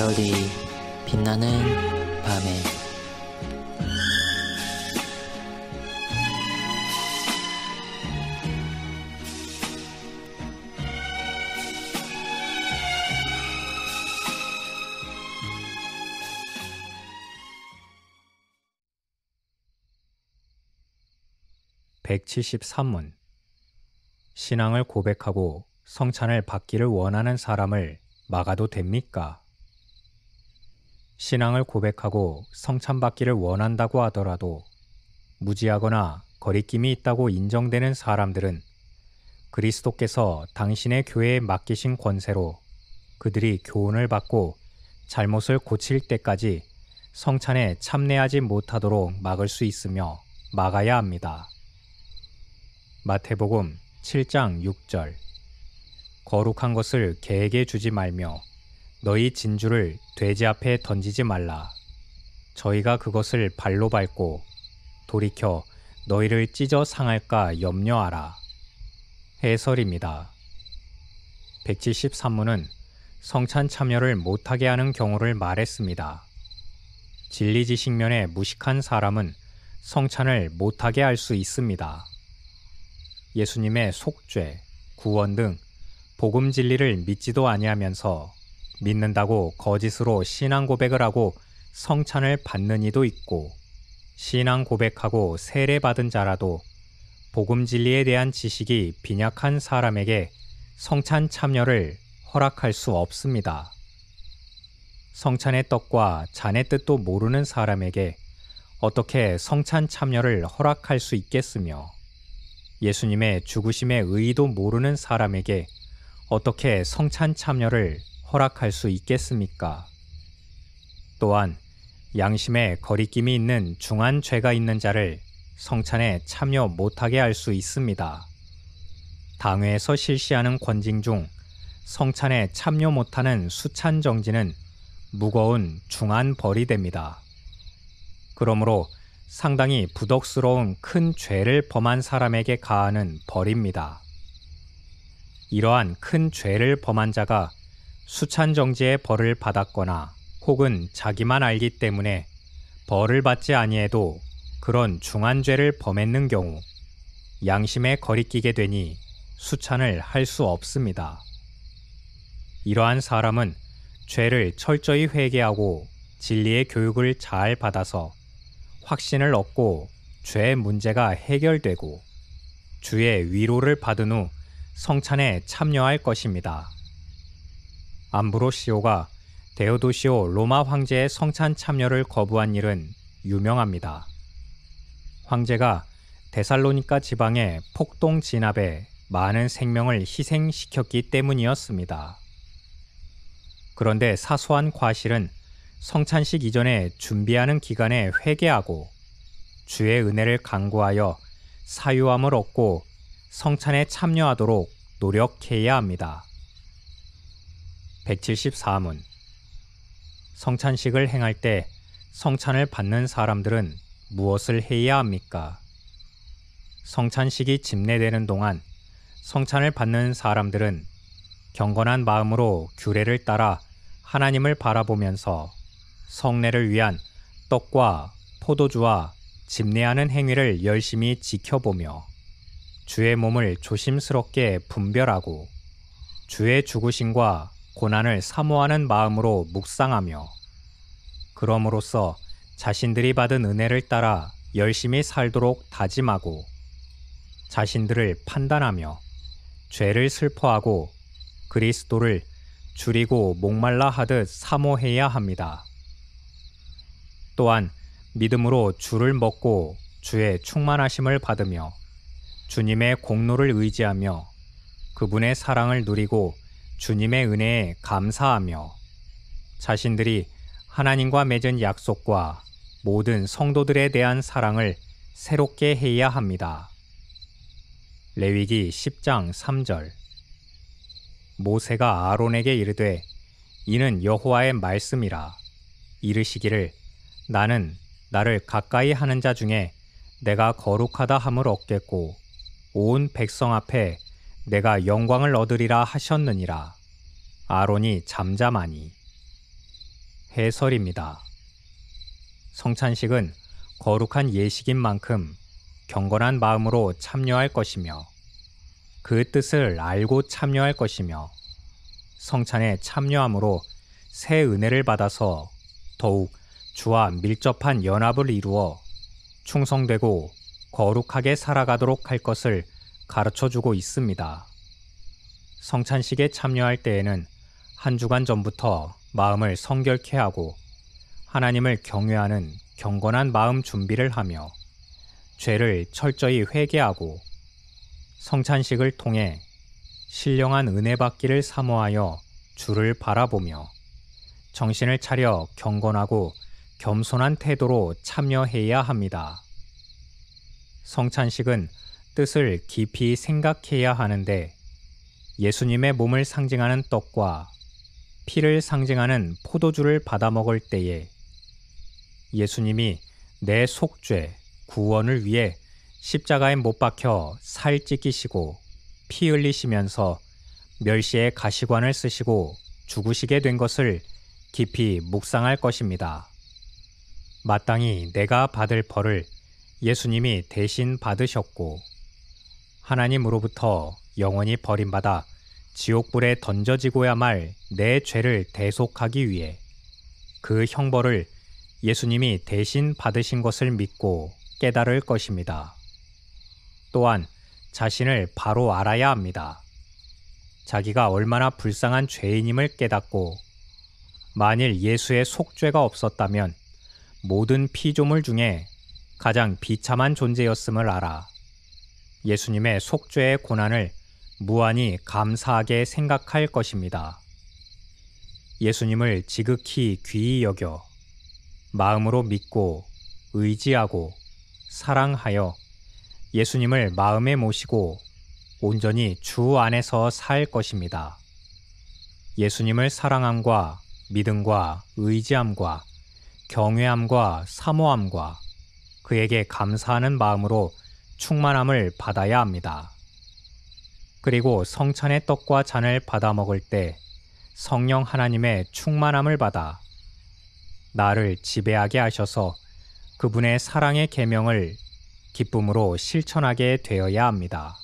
별이 빛나는 밤에 (173문) 신앙을 고백하고 성찬을 받기를 원하는 사람을 막아도 됩니까? 신앙을 고백하고 성찬받기를 원한다고 하더라도 무지하거나 거리낌이 있다고 인정되는 사람들은 그리스도께서 당신의 교회에 맡기신 권세로 그들이 교훈을 받고 잘못을 고칠 때까지 성찬에 참여하지 못하도록 막을 수 있으며 막아야 합니다. 마태복음 7장 6절 거룩한 것을 개에게 주지 말며 너희 진주를 돼지 앞에 던지지 말라. 저희가 그것을 발로 밟고 돌이켜 너희를 찢어 상할까 염려하라. 해설입니다. 173문은 성찬 참여를 못하게 하는 경우를 말했습니다. 진리지식면에 무식한 사람은 성찬을 못하게 할 수 있습니다. 예수님의 속죄, 구원 등 복음 진리를 믿지도 아니하면서 믿는다고 거짓으로 신앙 고백을 하고 성찬을 받는 이도 있고, 신앙 고백하고 세례받은 자라도 복음 진리에 대한 지식이 빈약한 사람에게 성찬 참여를 허락할 수 없습니다. 성찬의 떡과 잔의 뜻도 모르는 사람에게 어떻게 성찬 참여를 허락할 수 있겠으며, 예수님의 죽으심의 의의도 모르는 사람에게 어떻게 성찬 참여를 허락할 수 있겠습니까? 또한 양심에 거리낌이 있는 중한 죄가 있는 자를 성찬에 참여 못하게 할 수 있습니다. 당회에서 실시하는 권징 중 성찬에 참여 못하는 수찬 정지는 무거운 중한 벌이 됩니다. 그러므로 상당히 부덕스러운 큰 죄를 범한 사람에게 가하는 벌입니다. 이러한 큰 죄를 범한 자가 수찬정지의 벌을 받았거나 혹은 자기만 알기 때문에 벌을 받지 아니해도 그런 중한 죄를 범했는 경우 양심에 거리끼게 되니 수찬을 할 수 없습니다. 이러한 사람은 죄를 철저히 회개하고 진리의 교육을 잘 받아서 확신을 얻고 죄 문제가 해결되고 주의 위로를 받은 후 성찬에 참여할 것입니다. 암브로시오가 데오도시오 로마 황제의 성찬 참여를 거부한 일은 유명합니다. 황제가 데살로니가 지방의 폭동 진압에 많은 생명을 희생시켰기 때문이었습니다. 그런데 사소한 과실은 성찬식 이전에 준비하는 기간에 회개하고 주의 은혜를 간구하여 사유함을 얻고 성찬에 참여하도록 노력해야 합니다. 174문 성찬식을 행할 때 성찬을 받는 사람들은 무엇을 해야 합니까? 성찬식이 집례되는 동안 성찬을 받는 사람들은 경건한 마음으로 규례를 따라 하나님을 바라보면서 성례를 위한 떡과 포도주와 집례하는 행위를 열심히 지켜보며 주의 몸을 조심스럽게 분별하고 주의 죽으심과 고난을 사모하는 마음으로 묵상하며 그럼으로써 자신들이 받은 은혜를 따라 열심히 살도록 다짐하고 자신들을 판단하며 죄를 슬퍼하고 그리스도를 줄이고 목말라 하듯 사모해야 합니다. 또한 믿음으로 주를 먹고 주의 충만하심을 받으며 주님의 공로를 의지하며 그분의 사랑을 누리고 주님의 은혜에 감사하며 자신들이 하나님과 맺은 약속과 모든 성도들에 대한 사랑을 새롭게 해야 합니다. 레위기 10장 3절 모세가 아론에게 이르되 이는 여호와의 말씀이라 이르시기를 나는 나를 가까이 하는 자 중에 내가 거룩하다 함을 얻겠고 온 백성 앞에 내가 영광을 얻으리라 하셨느니라. 아론이 잠잠하니 해설입니다. 성찬식은 거룩한 예식인 만큼 경건한 마음으로 참여할 것이며 그 뜻을 알고 참여할 것이며 성찬에 참여함으로 새 은혜를 받아서 더욱 주와 밀접한 연합을 이루어 충성되고 거룩하게 살아가도록 할 것을 가르쳐주고 있습니다. 성찬식에 참여할 때에는 한 주간 전부터 마음을 성결케 하고 하나님을 경외하는 경건한 마음 준비를 하며 죄를 철저히 회개하고 성찬식을 통해 신령한 은혜 받기를 사모하여 주를 바라보며 정신을 차려 경건하고 겸손한 태도로 참여해야 합니다. 성찬식은 뜻을 깊이 생각해야 하는데 예수님의 몸을 상징하는 떡과 피를 상징하는 포도주를 받아 먹을 때에 예수님이 내 속죄, 구원을 위해 십자가에 못 박혀 살 찢기시고 피 흘리시면서 멸시의 가시관을 쓰시고 죽으시게 된 것을 깊이 묵상할 것입니다. 마땅히 내가 받을 벌을 예수님이 대신 받으셨고 하나님으로부터 영원히 버림받아 지옥불에 던져지고야 말 내 죄를 대속하기 위해 그 형벌을 예수님이 대신 받으신 것을 믿고 깨달을 것입니다. 또한 자신을 바로 알아야 합니다. 자기가 얼마나 불쌍한 죄인임을 깨닫고 만일 예수의 속죄가 없었다면 모든 피조물 중에 가장 비참한 존재였음을 알아 예수님의 속죄의 고난을 무한히 감사하게 생각할 것입니다. 예수님을 지극히 귀히 여겨 마음으로 믿고 의지하고 사랑하여 예수님을 마음에 모시고 온전히 주 안에서 살 것입니다. 예수님을 사랑함과 믿음과 의지함과 경외함과 사모함과 그에게 감사하는 마음으로 충만함을 받아야 합니다. 그리고 성찬의 떡과 잔을 받아 먹을 때 성령 하나님의 충만함을 받아 나를 지배하게 하셔서 그분의 사랑의 계명을 기쁨으로 실천하게 되어야 합니다.